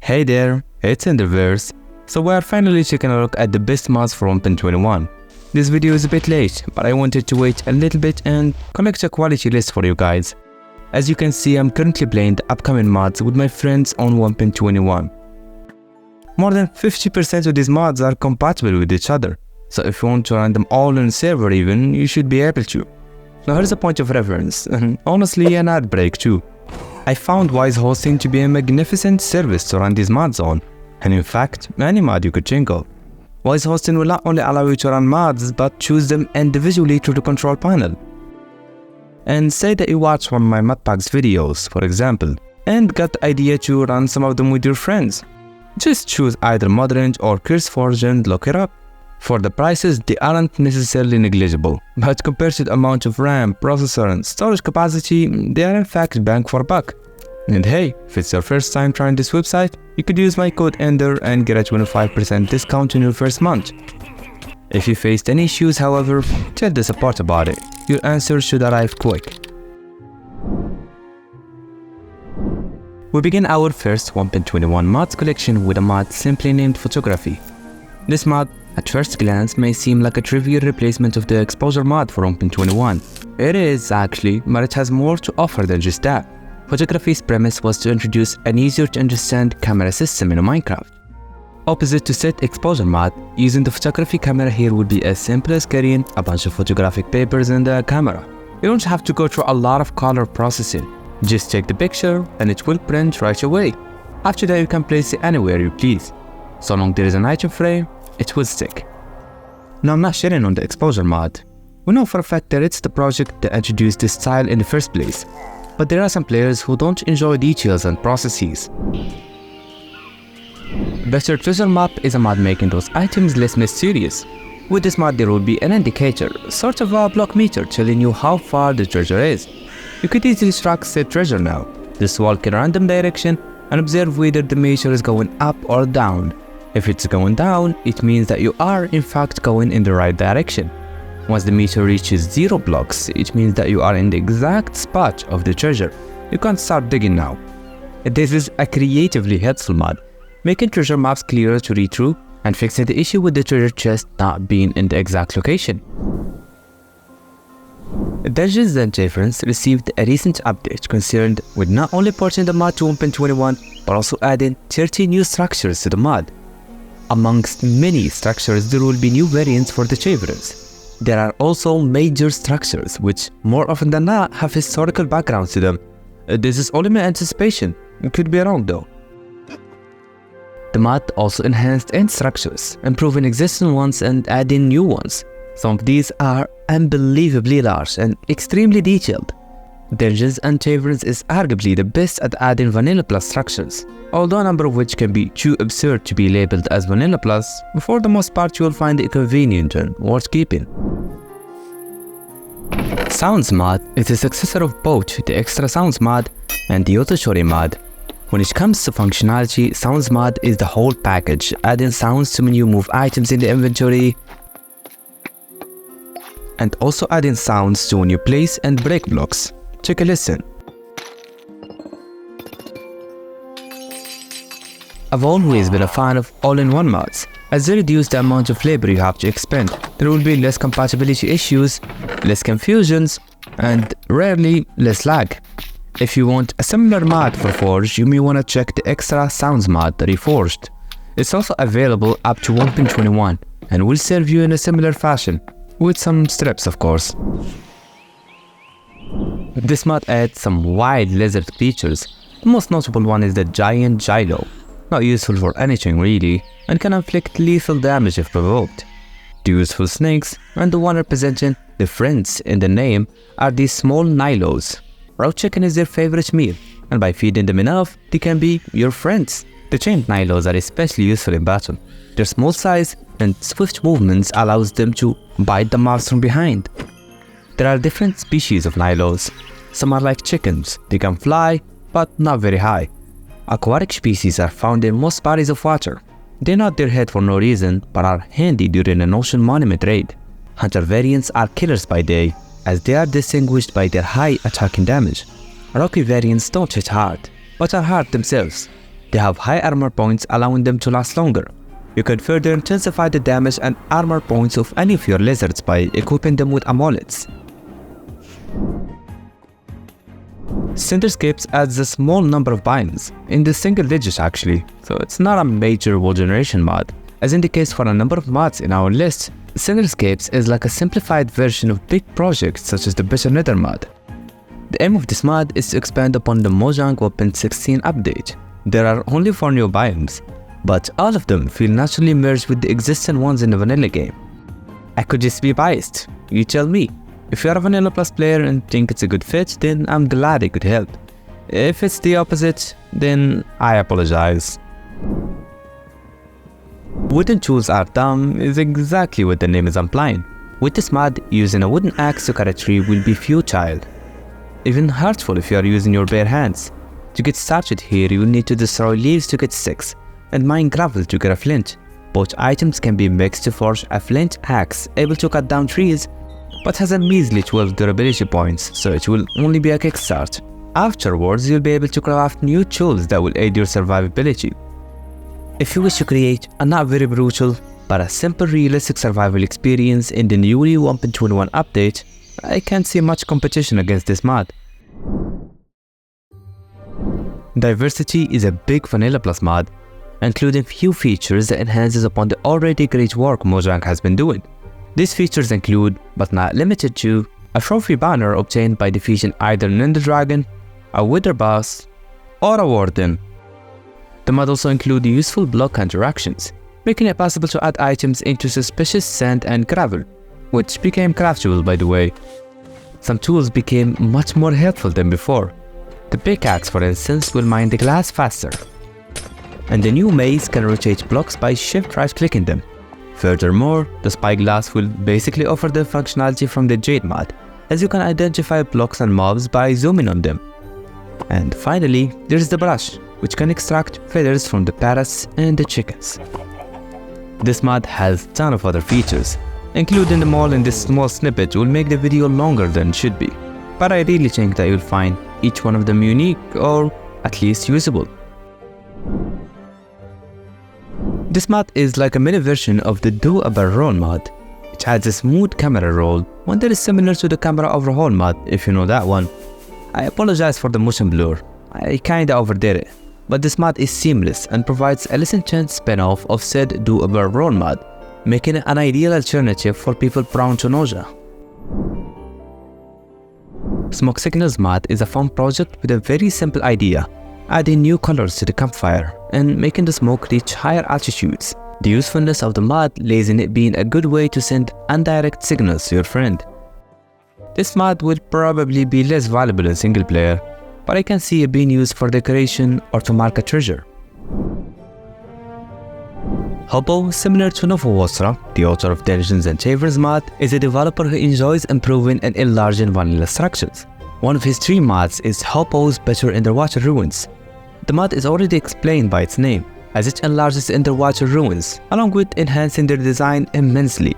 Hey there, it's Enderverse. So we are finally taking a look at the best mods for 1.21. This video is a bit late, but I wanted to wait a little bit and collect a quality list for you guys. As you can see, I'm currently playing the upcoming mods with my friends on 1.21. More than 50% of these mods are compatible with each other, so if you want to run them all on a server even, you should be able to. Now here's a point of reference, and honestly an ad break too. I found Wise Hosting to be a magnificent service to run these mods on, and in fact, any mod you could think of. Wise Hosting will not only allow you to run mods, but choose them individually through the control panel. And say that you watch one of my modpacks videos, for example, and got the idea to run some of them with your friends. Just choose either Modrange or CurseForge and look it up. For the prices, they aren't necessarily negligible, but compared to the amount of RAM, processor and storage capacity, they are in fact bang for buck. And hey, if it's your first time trying this website, you could use my code ENDER and get a 25% discount on your first month. If you faced any issues, however, tell the support about it. Your answer should arrive quick. We begin our first 1.21 mods collection with a mod simply named Photography. This mod, at first glance, may seem like a trivial replacement of the exposure mod for 1.21. It is actually, but it has more to offer than just that. Photography's premise was to introduce an easier to understand camera system in Minecraft. Opposite to set exposure mod, using the photography camera here would be as simple as carrying a bunch of photographic papers and a camera. You don't have to go through a lot of color processing. Just take the picture and it will print right away. After that you can place it anywhere you please. So long there is an item frame, it will stick. Now I'm not shitting on the exposure mod. We know for a fact that it's the project that introduced this style in the first place. But there are some players who don't enjoy details and processes. Better Treasure Map is a mod making those items less mysterious. With this mod there will be an indicator, sort of a block meter telling you how far the treasure is. You could easily track said treasure now. Just walk in a random direction and observe whether the meter is going up or down. If it's going down, it means that you are in fact going in the right direction. Once the meter reaches 0 blocks, it means that you are in the exact spot of the treasure. You can't start digging now. This is a creatively helpful mod, making treasure maps clearer to read through and fixing the issue with the treasure chest not being in the exact location. Dungeons and Taversn received a recent update concerned with not only porting the mod to 1.21 but also adding 30 new structures to the mod. Amongst many structures, there will be new variants for the Taverns. There are also major structures which, more often than not, have historical backgrounds to them. This is only my anticipation, it could be wrong though. The mod also enhanced end structures, improving existing ones and adding new ones. Some of these are unbelievably large and extremely detailed. Dungeons and Taverns is arguably the best at adding Vanilla Plus structures, although a number of which can be too absurd to be labeled as Vanilla Plus. For the most part you will find it convenient and worth keeping. Sounds mod is the successor of both the Extra Sounds mod and the Auto-Shorting mod. When it comes to functionality, Sounds mod is the whole package, adding sounds to when you move items in the inventory, and also adding sounds to when you place and break blocks. Take a listen. I've always been a fan of all-in-one mods, as they reduce the amount of labor you have to expend. There will be less compatibility issues, less confusions, and rarely less lag. If you want a similar mod for Forge, you may want to check the Extra Sounds mod, Reforged. It's also available up to 1.21 and will serve you in a similar fashion, with some strips of course. This mod adds some wild lizard features. The most notable one is the Giant Gylo. Not useful for anything really, and can inflict lethal damage if provoked. The useful snakes, and the one representing the friends in the name, are these small Nilos. Raw chicken is their favorite meal, and by feeding them enough, they can be your friends. The chained Nilos are especially useful in battle. Their small size and swift movements allows them to bite the mobs from behind. There are different species of Nilos. Some are like chickens, they can fly, but not very high. Aquatic species are found in most bodies of water. They nod their head for no reason, but are handy during an ocean monument raid. Hunter variants are killers by day, as they are distinguished by their high attacking damage. Rocky variants don't hit hard, but are hard themselves. They have high armor points, allowing them to last longer. You can further intensify the damage and armor points of any of your lizards by equipping them with amulets. CinderScapes adds a small number of biomes, in the single digits actually, so it's not a major world generation mod. As in the case for a number of mods in our list, CinderScapes is like a simplified version of big projects such as the Better Nether mod. The aim of this mod is to expand upon the Mojang 1.16 update. There are only 4 new biomes, but all of them feel naturally merged with the existing ones in the vanilla game. I could just be biased, you tell me. If you're a Vanilla Plus player and think it's a good fit, then I'm glad I could help. If it's the opposite, then I apologize. Wooden tools are dumb is exactly what the name is implying. With this mod, using a wooden axe to cut a tree will be futile. Even hurtful if you are using your bare hands. To get started here, you will need to destroy leaves to get sticks, and mine gravel to get a flint. Both items can be mixed to forge a flint axe able to cut down trees, but has a measly 12 durability points, so it will only be a kickstart. Afterwards, you'll be able to craft new tools that will aid your survivability. If you wish to create a not very brutal, but a simple realistic survival experience in the newly 1.21 update, I can't see much competition against this mod. Diversity is a big Vanilla Plus mod, including few features that enhances upon the already great work Mojang has been doing. These features include, but not limited to, a trophy banner obtained by defeating either an Ender Dragon, a Wither boss, or a Warden. The mod also includes useful block interactions, making it possible to add items into suspicious sand and gravel, which became craftable by the way. Some tools became much more helpful than before. The pickaxe, for instance, will mine the glass faster, and the new maze can rotate blocks by shift right clicking them. Furthermore, the spyglass will basically offer the functionality from the Jade mod, as you can identify blocks and mobs by zooming on them. And finally, there's the brush, which can extract feathers from the parrots and the chickens. This mod has a ton of other features, including them all in this small snippet will make the video longer than it should be, but I really think that you'll find each one of them unique or at least usable. This mod is like a mini version of the Do a Barrel mod. It has a smooth camera roll, one that is similar to the camera Overhaul mod if you know that one. I apologize for the motion blur, I kinda overdid it, but this mod is seamless and provides a less intense spin-off of said Do a Barrel mod, making it an ideal alternative for people prone to nausea. Smoke Signals mod is a fun project with a very simple idea, adding new colors to the campfire and making the smoke reach higher altitudes. The usefulness of the mod lays in it being a good way to send indirect signals to your friend. This mod will probably be less valuable in single player, but I can see it being used for decoration or to mark a treasure. Hopo, similar to Elytra, the author of Dungeons and Taversn mod, is a developer who enjoys improving and enlarging vanilla structures. One of his 3 mods is Hopo's Better Underwater Ruins. The mod is already explained by its name, as it enlarges underwater ruins, along with enhancing their design immensely.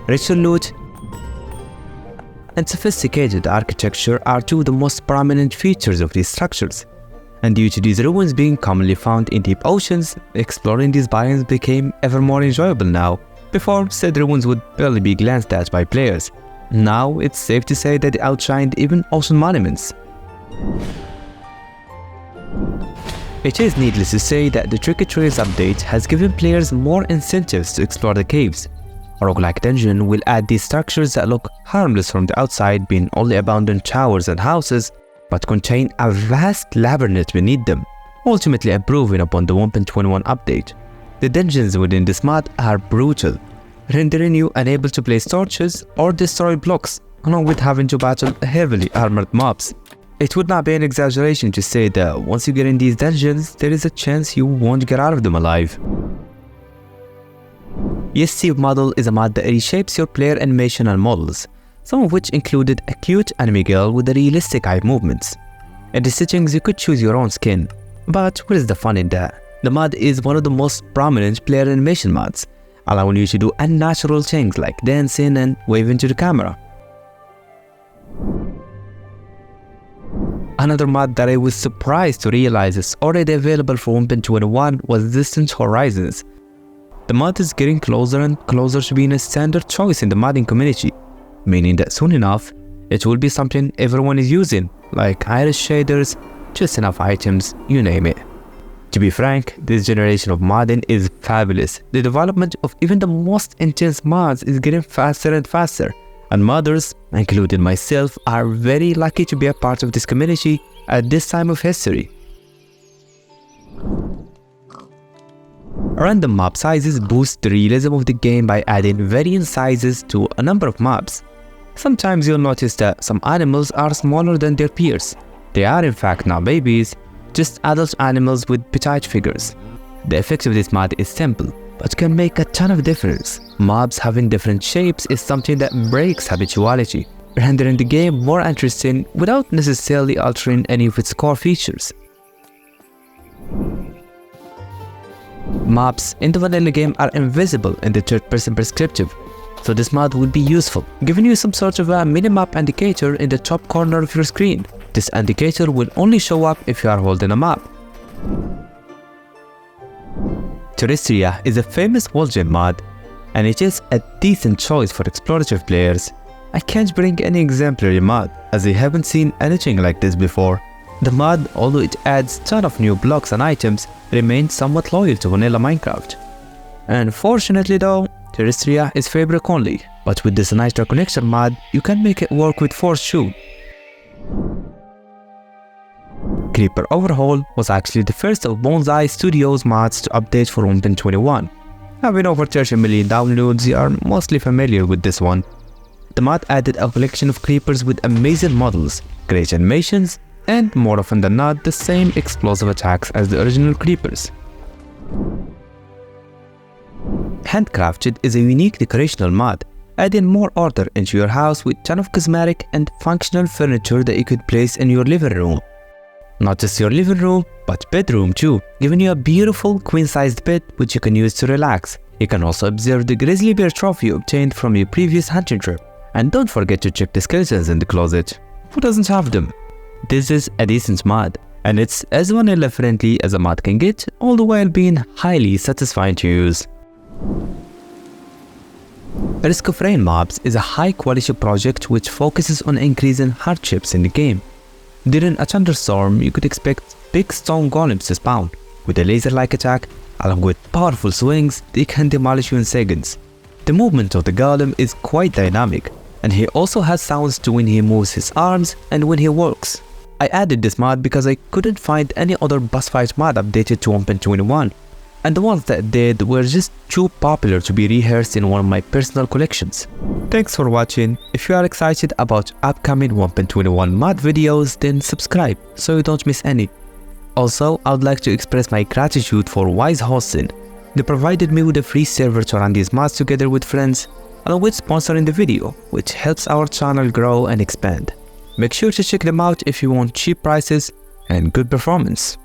Richer loot and sophisticated architecture are 2 of the most prominent features of these structures. And due to these ruins being commonly found in deep oceans, exploring these biomes became ever more enjoyable now. Before, said ruins would barely be glanced at by players. Now, it's safe to say that they outshined even ocean monuments. It is needless to say that the Tricky Trails update has given players more incentives to explore the caves. A Roguelike Dungeon will add these structures that look harmless from the outside, being only abandoned towers and houses, but contain a vast labyrinth beneath them, ultimately improving upon the 1.21 update. The dungeons within this mod are brutal, rendering you unable to place torches or destroy blocks, along with having to battle heavily armored mobs. It would not be an exaggeration to say that once you get in these dungeons, there is a chance you won't get out of them alive. Yes, Steve Model is a mod that reshapes your player animation and models, some of which included a cute anime girl with the realistic eye movements. In the settings, you could choose your own skin, but what is the fun in that? The mod is one of the most prominent player animation mods, allowing you to do unnatural things like dancing and waving to the camera. Another mod that I was surprised to realize is already available for 1.21 was Distant Horizons. The mod is getting closer and closer to being a standard choice in the modding community, meaning that soon enough, it will be something everyone is using, like iris shaders, just enough items, you name it. To be frank, this generation of modding is fabulous. The development of even the most intense mods is getting faster and faster, and modders, including myself, are very lucky to be a part of this community at this time of history. Random mob sizes boost the realism of the game by adding varying sizes to a number of mobs. Sometimes you'll notice that some animals are smaller than their peers. They are in fact not babies, just adult animals with petite figures. The effect of this mod is simple, but can make a ton of difference. Mobs having different shapes is something that breaks habituality, rendering the game more interesting without necessarily altering any of its core features. Mobs in the vanilla game are invisible in the third-person perspective, so this mod would be useful, giving you some sort of a minimap indicator in the top corner of your screen. This indicator will only show up if you are holding a map. Terrestria is a famous wall gem mod, and it is a decent choice for explorative players. I can't bring any exemplary mod, as I haven't seen anything like this before. The mod, although it adds a ton of new blocks and items, remains somewhat loyal to vanilla Minecraft. Unfortunately though, Terrestria is fabric only, but with this Elytra connection mod, you can make it work with Force too. Creeper Overhaul was actually the first of Bonsai Studios mods to update for 1.21. Having over 30 million downloads, you are mostly familiar with this one. The mod added a collection of creepers with amazing models, great animations, and more often than not, the same explosive attacks as the original creepers. HandCrafted is a unique decorational mod, adding more order into your house with a ton of cosmetic and functional furniture that you could place in your living room. Not just your living room, but bedroom too, giving you a beautiful queen-sized bed which you can use to relax. You can also observe the grizzly bear trophy obtained from your previous hunting trip. And don't forget to check the skeletons in the closet. Who doesn't have them? This is a decent mod, and it's as vanilla friendly as a mod can get, all the while being highly satisfying to use. Risk of Rain Mobs is a high-quality project which focuses on increasing hardships in the game. During a thunderstorm, you could expect big stone golems to spawn. With a laser-like attack, along with powerful swings, they can demolish you in seconds. The movement of the golem is quite dynamic, and he also has sounds to when he moves his arms and when he walks. I added this mod because I couldn't find any other boss fight mod updated to 1.21, and the ones that did were just too popular to be rehearsed in one of my personal collections. Thanks for watching. If you are excited about upcoming 1.21 mod videos, then subscribe so you don't miss any. Also, I would like to express my gratitude for Wise Hosting. They provided me with a free server to run these mods together with friends, along with sponsoring the video, which helps our channel grow and expand. Make sure to check them out if you want cheap prices and good performance.